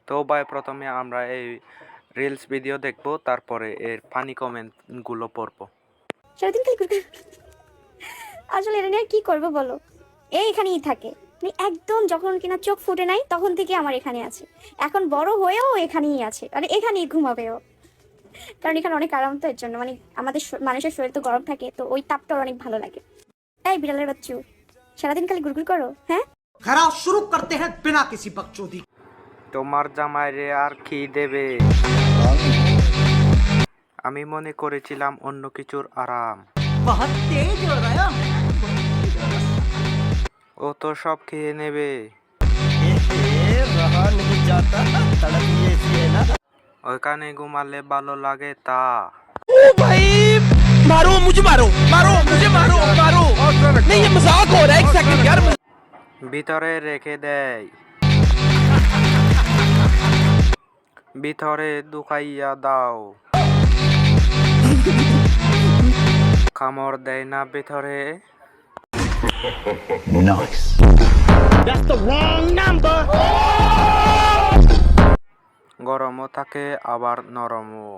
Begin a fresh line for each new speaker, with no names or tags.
তো ভাই প্রথমে আমরা এই রিলস ভিডিও দেখবো, তারপরে এর ফানি কমেন্ট গুলো পড়বো।
সারাদিন খালি ঘুরঘুর। আসলে এটা নিয়ে কি করবো বলো, এখানেই থাকে। মানে একদম যখন কিনা চোখ ফুটে নাই তখন থেকে আমার এখানে আছে, এখন বড় হয়েও এখানেই আছে, মানে এখানেই ঘুমাবেও। কারণ এখানে অনেক আরাম, তো এর জন্য মানে আমাদের মানুষের শরীর তো গরম থাকে, তো ওই তাপটা অনেক ভালো লাগে। এই বিড়ালের বাচ্চু, সারাদিন খালি ঘুরঘুর করো, হ্যাঁ?
खराब शुरू करते हैं बिना किसी बकचोदी।
তোমার জামাইরে আর কি দেবে? আমি মনে করেছিলাম অন্য কিছুর আরাম।
बहुत तेज हो रहा है।
ও তো সব খেয়ে নেবে।
रहा नहीं जाता, तड़प ही ऐसी है ना।
ওইখানে ঘুমালে ভালো লাগে তা।
ओ भाई, मारो मुझे, मारो मारो मुझे, मारो मारो। नहीं ये मजाक हो रहा है, एक सेकंड यार।
ভিতরে রেখে দেয়, ভিতরে ঢুকাইয়া দাও। কামড় দেয় না ভিতরে?
That's the wrong number.
গরমও থাকে আবার নরমও।